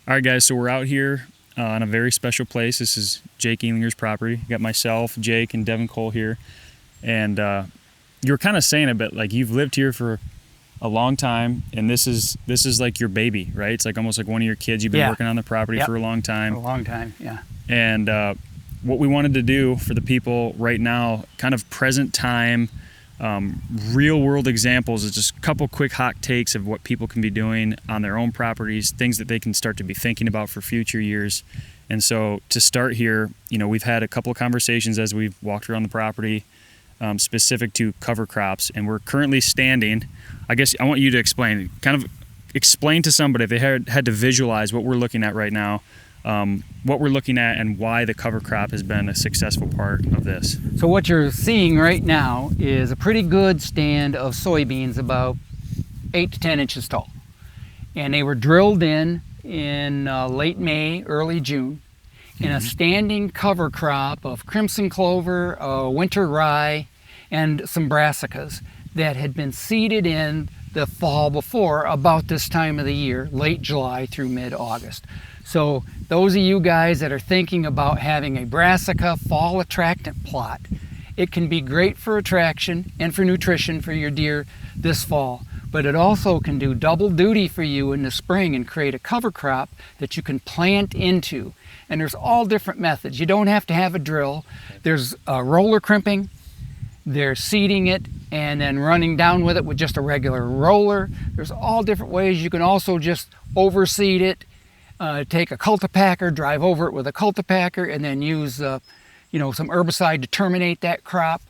All right, guys, so we're out here on a very special place. This is Jake Ehlinger's property. You got myself, Jake, and Devin Cole here. And you were kind of saying a bit, like, you've lived here for a long time, and this is like your baby, right? It's like almost like one of your kids. You've been working on the property for a long time. For a long time, yeah. And what we wanted to do for the people right now, kind of present time, real world examples, is just a couple quick hot takes of what people can be doing on their own properties, things that they can start to be thinking about for future years. And so to start here, you know, we've had a couple of conversations as we've walked around the property, specific to cover crops, and we're currently standing. I guess I want you to explain to somebody if they had to visualize what we're looking at right now, what we're looking at and why the cover crop has been a successful part of this. So what you're seeing right now is a pretty good stand of soybeans, about 8 to 10 inches tall. And they were drilled in late May, early June, in a standing cover crop of crimson clover, winter rye, and some brassicas that had been seeded in the fall before, about this time of the year, late July through mid-August. So those of you guys that are thinking about having a brassica fall attractant plot, it can be great for attraction and for nutrition for your deer this fall, but it also can do double duty for you in the spring and create a cover crop that you can plant into. And there's all different methods. You don't have to have a drill. There's roller crimping. They're seeding it and then running down with it with just a regular roller. There's all different ways. You can also just overseed it, take a cultipacker, drive over it with a cultipacker, and then use some herbicide to terminate that crop,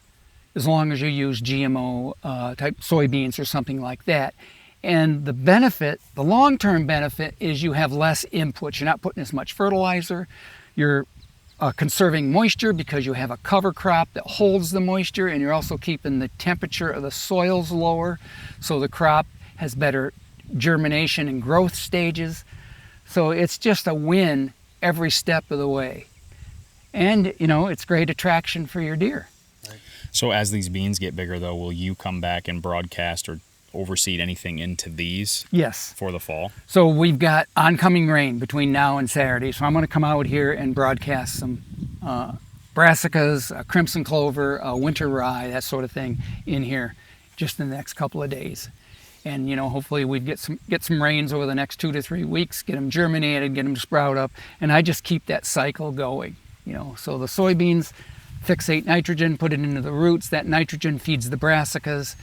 as long as you use GMO type soybeans or something like that. And the benefit, the long-term benefit, is you have less inputs. You're not putting as much fertilizer. You're conserving moisture because you have a cover crop that holds the moisture, and you're also keeping the temperature of the soils lower, so the crop has better germination and growth stages. So it's just a win every step of the way. And, it's great attraction for your deer. So as these beans get bigger, though, will you come back and broadcast or overseed anything into these? Yes. For the fall? So we've got oncoming rain between now and Saturday. So I'm going to come out here and broadcast some brassicas, crimson clover, winter rye, that sort of thing in here just in the next couple of days. And, hopefully we get some rains over the next 2 to 3 weeks, get them germinated, get them to sprout up. And I just keep that cycle going, So the soybeans fixate nitrogen, put it into the roots. That nitrogen feeds the brassicas.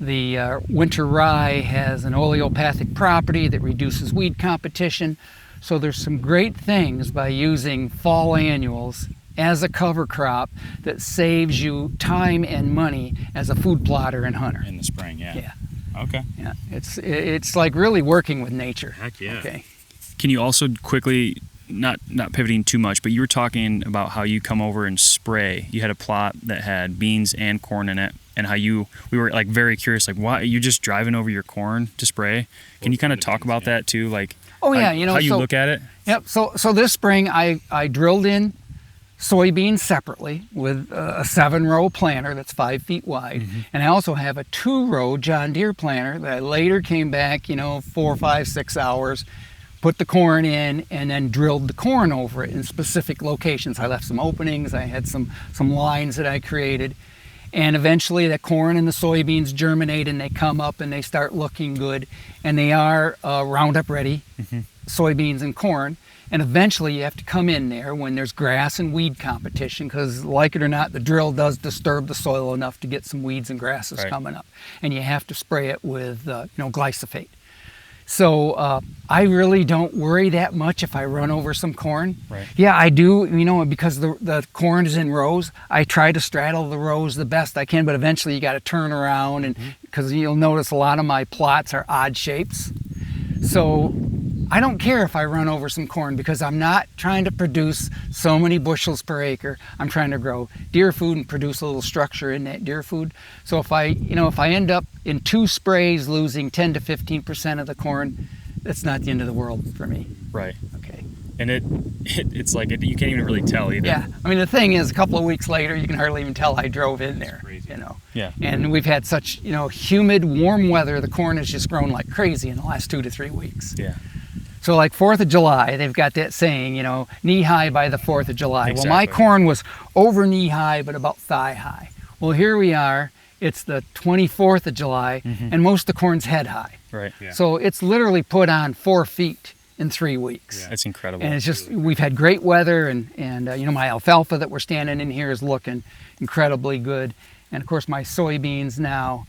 The winter rye has an oleopathic property that reduces weed competition. So there's some great things by using fall annuals as a cover crop that saves you time and money as a food plotter and hunter. In the spring, yeah. Yeah. Okay. Yeah, it's like really working with nature. Heck yeah. Okay. Can you also quickly, not pivoting too much, but you were talking about how you come over and spray. You had a plot that had beans and corn in it, and how we were like very curious, like, why are you just driving over your corn to spray? Can you kind of talk about that too, like? Oh yeah, how you look at it. Yep. So this spring I drilled in soybeans separately with a 7-row planter that's 5 feet wide, and I also have a 2-row John Deere planter that I later came back, 4, 5, 6 hours. Put the corn in and then drilled the corn over it in specific locations. I left some openings, I had some lines that I created, and eventually the corn and the soybeans germinate and they come up and they start looking good, and they are Roundup ready, soybeans and corn. And eventually you have to come in there when there's grass and weed competition, because like it or not, the drill does disturb the soil enough to get some weeds and grasses coming up, and you have to spray it with glyphosate. So I really don't worry that much if I run over some corn. Right. Yeah, I do, because the corn is in rows, I try to straddle the rows the best I can, but eventually you got to turn around, and because you'll notice a lot of my plots are odd shapes. So I don't care if I run over some corn, because I'm not trying to produce so many bushels per acre. I'm trying to grow deer food and produce a little structure in that deer food. So if I end up in 2 sprays losing 10 to 15% of the corn, that's not the end of the world for me. Right. Okay. And it's like you can't even really tell either. Yeah. I mean, the thing is, a couple of weeks later, you can hardly even tell I drove in there. Crazy. Yeah. And we've had such, humid, warm weather. The corn has just grown like crazy in the last 2 to 3 weeks. Yeah. So like 4th of July, they've got that saying, knee high by the 4th of July. Exactly. Well, my corn was over knee high, but about thigh high. Well, here we are. It's the 24th of July, and most of the corn's head high. Right. Yeah. So it's literally put on 4 feet in 3 weeks. Yeah. That's incredible. And it's just, we've had great weather, and my alfalfa that we're standing in here is looking incredibly good. And of course my soybeans now,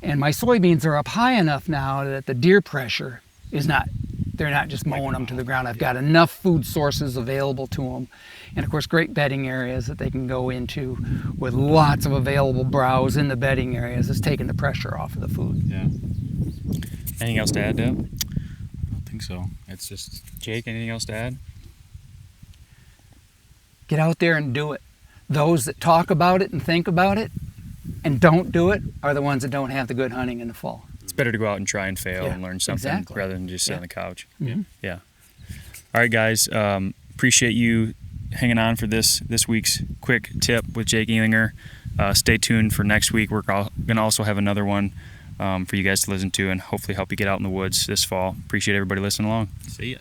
and my soybeans are up high enough now that the deer pressure is not, they're not just mowing them to the ground. I've got enough food sources available to them. And of course great bedding areas that they can go into with lots of available browse in the bedding areas. It's taking the pressure off of the food. Yeah. Anything else to add, Deb? I don't think so. It's just Jake, anything else to add? Get out there and do it. Those that talk about it and think about it and don't do it are the ones that don't have the good hunting in the fall. It's better to go out and try and fail Yeah, and learn something exactly. rather than just sit Yeah. on the couch. Mhm. Yeah. All right, guys. Appreciate you hanging on for this week's quick tip with Jake Ehlinger. Stay tuned for next week. We're going to also have another one for you guys to listen to and hopefully help you get out in the woods this fall. Appreciate everybody listening along. see ya.